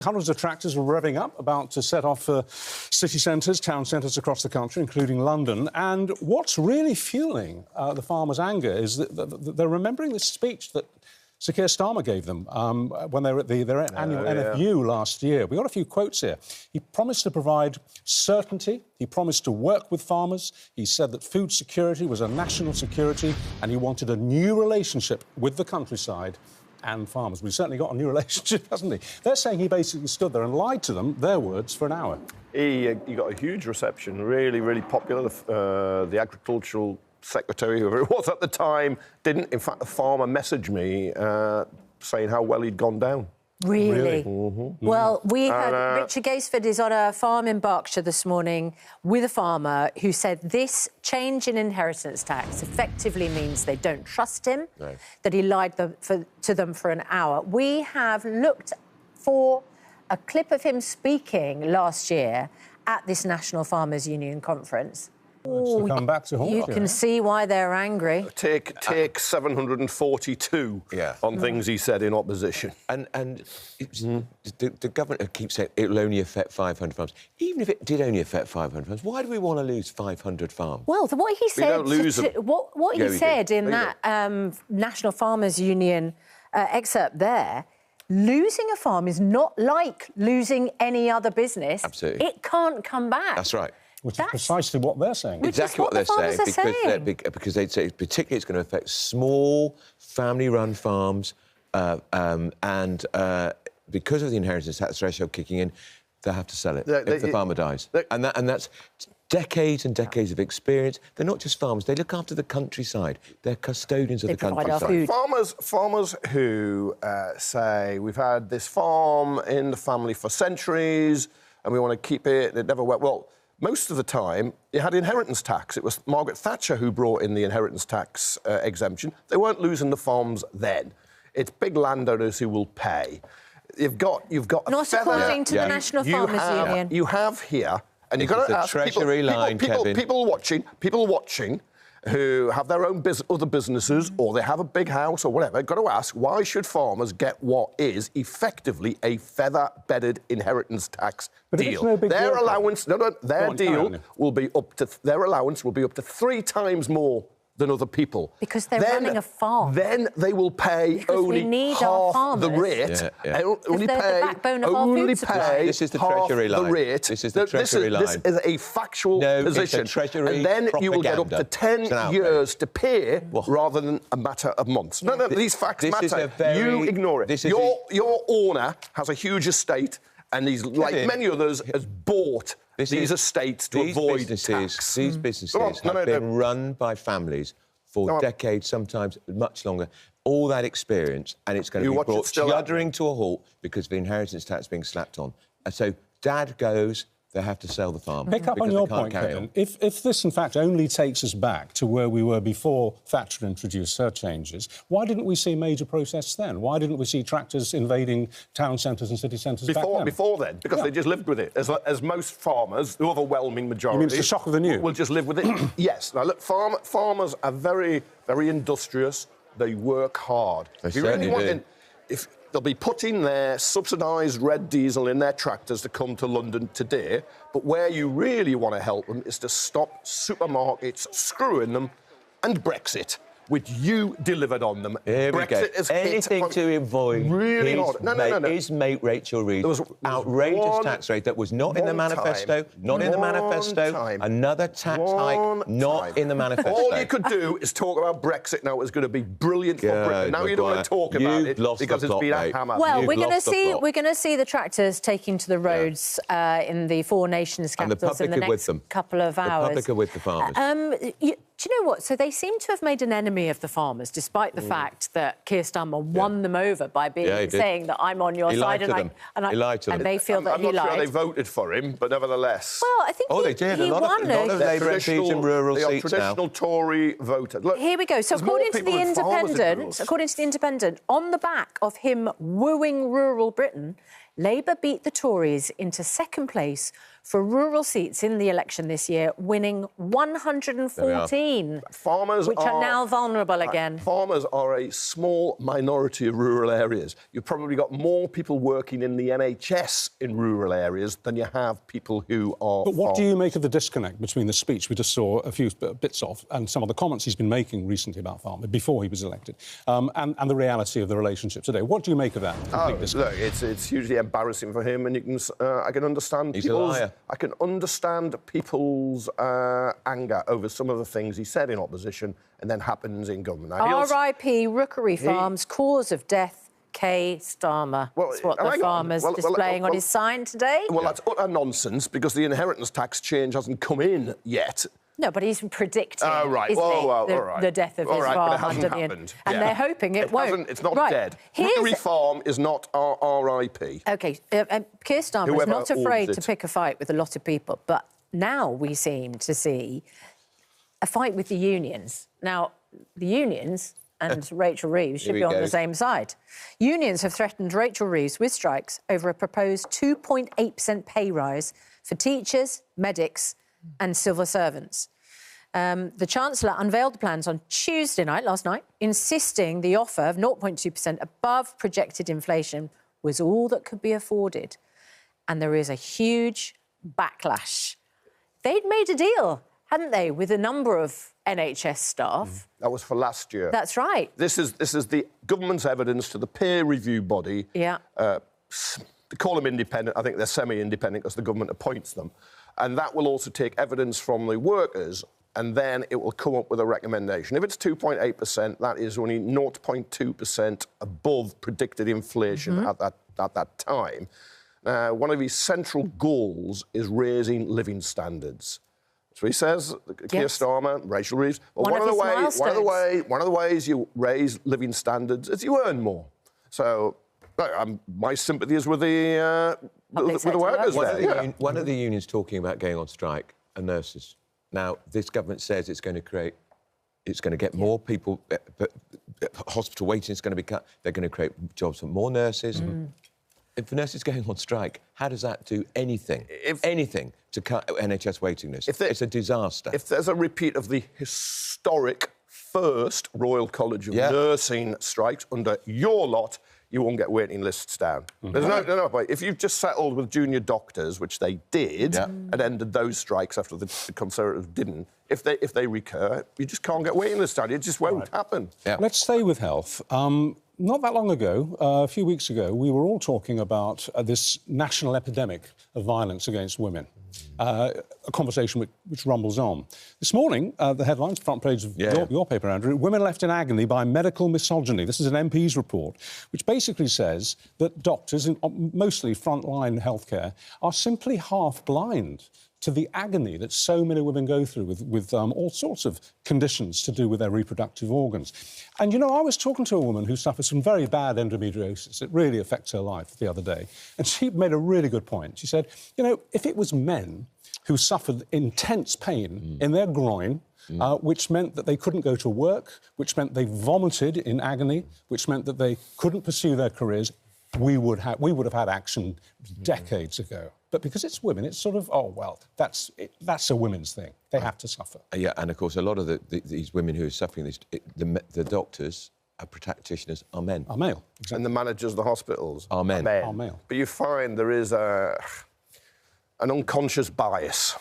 Hundreds of tractors were revving up, about to set off for city centres, town centres across the country, including London. And what's really fueling the farmers' anger is that they're remembering this speech that Sir Keir Starmer gave them when they were at their annual NFU last year. We got a few quotes here. He promised to provide certainty. He promised to work with farmers. He said that food security was a national security, and he wanted a new relationship with the countryside and farmers. We've certainly got a new relationship, hasn't he? They're saying he basically stood there and lied to them, their words, for an hour. He got a huge reception, really, really popular. The agricultural secretary, whoever it was at the time, didn't. In fact, the farmer messaged me saying how well he'd gone down. Really? Mm-hmm. Well, we heard Richard Gaisford is on a farm in Berkshire this morning with a farmer who said this change in inheritance tax effectively means they don't trust him, that he lied to them for an hour. We have looked for a clip of him speaking last year at this National Farmers Union conference. To come back to haunt you can see why they're angry. Take 742 on things he said in opposition. And the government keeps saying it'll only affect 500 farms. Even if it did only affect 500 farms, why do we want to lose 500 farms? Well, what he said, what he said in that National Farmers Union excerpt there, losing a farm is not like losing any other business. Absolutely. It can't come back. That's right. Which is precisely what they're saying. Exactly what they're saying, because they'd say particularly it's going to affect small, family-run farms, and because of the inheritance tax threshold kicking in, they have to sell it if the farmer dies. And that's decades and decades of experience. They're not just farmers, they look after the countryside. They're custodians of the countryside. Farmers who say, we've had this farm in the family for centuries and we want to keep it, it never went well. Most of the time, you had inheritance tax. It was Margaret Thatcher who brought in the inheritance tax exemption. They weren't losing the farms then. It's big landowners who will pay. You've got not according to the National Farmers Union. You have here, and you've got to ask people watching who have their own other businesses, or they have a big house or whatever, got to ask, why should farmers get what is effectively a feather-bedded inheritance tax deal? Their allowance, their deal will be up to 3 times more than other people. Because they're running a farm. Then they will pay only half the rate. Only pay This is the Treasury line. This is the Treasury line. This is a factual position. It's a Treasury and then you will get up to 10 years to pay rather than a matter of months. No, these facts matter. You ignore it. Your owner has a huge estate and he's, like many others, has bought these estates to avoid tax. These businesses have been run by families for decades, sometimes much longer. All that experience, and it's going to be brought shuddering to a halt because of the inheritance tax being slapped on. And so Dad goes, they have to sell the farm. Pick up on your point, Kevin. If this, in fact, only takes us back to where we were before Thatcher introduced her changes, why didn't we see major protests then? Why didn't we see tractors invading town centres and city centres back then? Before then, because they just lived with it. As most farmers, the overwhelming majority... You mean it's the shock of the new? ...will just live with it. Yes. Now, look, farmers are very, very industrious. They work hard. They certainly do. They'll be putting their subsidised red diesel in their tractors to come to London today, but where you really want to help them is to stop supermarkets screwing them and Brexit, which you delivered on them. Here we go. Anything to avoid his mate Rachel Reid. There was outrageous tax rate that was not in the manifesto, another tax hike, not in the manifesto. All you could do is talk about Brexit now. It was going to be brilliant for Britain. Now you don't want to talk about it because it's been a hammer. Well, we're going to see the tractors taking to the roads in the 4 nations capitals in the next couple of hours. The public are with the farmers. Do you know what? So they seem to have made an enemy of the farmers, despite the fact that Keir Starmer won them over by saying that I'm on your side, and they feel that he lied. I'm not sure they voted for him, but nevertheless. Well, I think they did. A lot of Labour MPs in rural seats now. Traditional Tory voter. Look, here we go. So according to the Independent, on the back of him wooing rural Britain, Labour beat the Tories into second place for rural seats in the election this year, winning 114, which are now vulnerable again. Farmers are a small minority of rural areas. You've probably got more people working in the NHS in rural areas than you have people who are But what do you make of the disconnect between the speech we just saw a few bits of and some of the comments he's been making recently about farming before he was elected, and the reality of the relationship today? What do you make of that? Look, it's hugely embarrassing for him, and you can, I can understand He's a liar. I can understand people's anger over some of the things he said in opposition and then happens in government. R.I.P. Rookery Farms, cause of death, K. Starmer. Well, that's what the farmer's displaying on his sign today. Well, that's utter nonsense, because the inheritance tax change hasn't come in yet. No, but he's predicting the death of his farm under the... And they're hoping it won't. It's not dead. Rookery Farm is not R.I.P. OK, Keir Starmer is not afraid to pick a fight with a lot of people, but now we seem to see a fight with the unions. Now, the unions and Rachel Reeves should be on the same side. Unions have threatened Rachel Reeves with strikes over a proposed 2.8% pay rise for teachers, medics and civil servants. The Chancellor unveiled the plans on Tuesday night, last night, insisting the offer of 0.2% above projected inflation was all that could be afforded. And there is a huge backlash. They'd made a deal, hadn't they, with a number of NHS staff. That was for last year. That's right. This is the government's evidence to the peer review body. Yeah. They call them independent. I think they're semi-independent because the government appoints them. And that will also take evidence from the workers, and then it will come up with a recommendation. If it's 2.8%, that is only 0.2% above predicted inflation at that time. One of his central goals is raising living standards. So he says, Keir Starmer, Rachel Reeves, well, one of the ways you raise living standards is you earn more. So my sympathy is with the workers there. One of the unions talking about going on strike are nurses. Now, this government says it's going to get more people, but hospital waiting is going to be cut. They're going to create jobs for more nurses. If nurses going on strike, how does that do anything to cut NHS waiting lists? It's a disaster. If there's a repeat of the historic first Royal College of Nursing strikes under your lot, you won't get waiting lists down. There's no point. If you've just settled with junior doctors, which they did, and ended those strikes after the Conservatives didn't, if they recur, you just can't get waiting lists down. It just won't happen. Yeah. Let's stay with health. Not that long ago, a few weeks ago, we were all talking about this national epidemic of violence against women. A conversation which rumbles on. This morning, the headlines, front page of your paper, Andrew, women left in agony by medical misogyny. This is an MP's report, which basically says that doctors, in mostly frontline healthcare, are simply half blind to the agony that so many women go through with all sorts of conditions to do with their reproductive organs. And, you know, I was talking to a woman who suffers from very bad endometriosis. It really affects her life the other day. And she made a really good point. She said, you know, if it was men who suffered intense pain in their groin, which meant that they couldn't go to work, which meant they vomited in agony, which meant that they couldn't pursue their careers, we would have had action decades ago. But because it's women, it's sort of, oh, well, that's a women's thing. They have to suffer. Yeah, and, of course, a lot of these women who are suffering this, the doctors, practitioners, are men. Are male. Exactly. And the managers of the hospitals are men. Are male. But you find there is an unconscious bias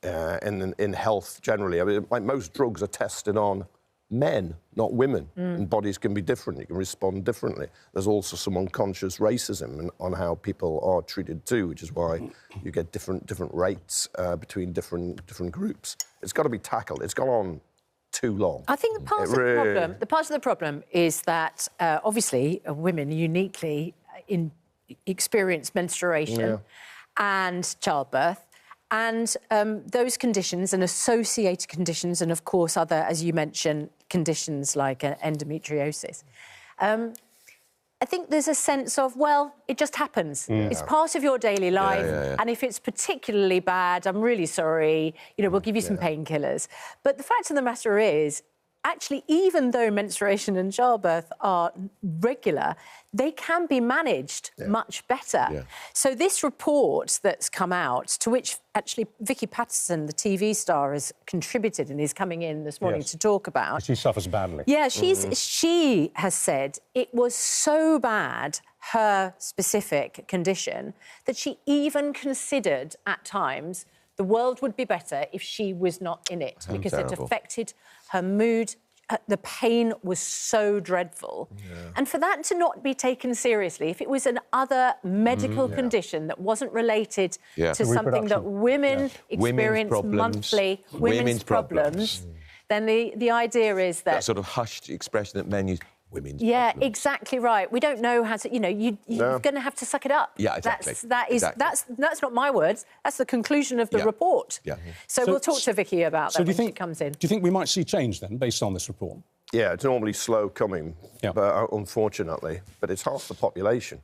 in health generally. I mean, like most drugs are tested on men, not women, and bodies can be different. You can respond differently. There's also some unconscious racism on how people are treated too, which is why you get different rates between different groups. It's got to be tackled. It's gone on too long. I think part of the problem is that obviously women uniquely experience menstruation and childbirth. And those conditions and associated conditions and, of course, other, as you mentioned, conditions like endometriosis. I think there's a sense of, well, it just happens. It's part of your daily life. And if it's particularly bad, I'm really sorry, you know, we'll give you some painkillers. But the fact of the matter is, actually, even though menstruation and childbirth are regular, they can be managed much better. Yeah. So this report that's come out, to which actually Vicky Patterson, the TV star, has contributed and is coming in this morning to talk about. She suffers badly. Yeah, she has said it was so bad, her specific condition, that she even considered at times the world would be better if she was not in it, because it affected her mood. The pain was so dreadful. And for that to not be taken seriously, if it was an other medical condition that wasn't related to something that women experience monthly, women's problems, then the idea is that... That sort of hushed expression that men use. Women's problems. Exactly right. We don't know how to, you're going to have to suck it up. Yeah, exactly. That's not my words. That's the conclusion of the report. Yeah. So we'll talk to Vicky about that when she comes in. Do you think we might see change then, based on this report? Yeah, it's normally slow coming, but unfortunately. But it's half the population.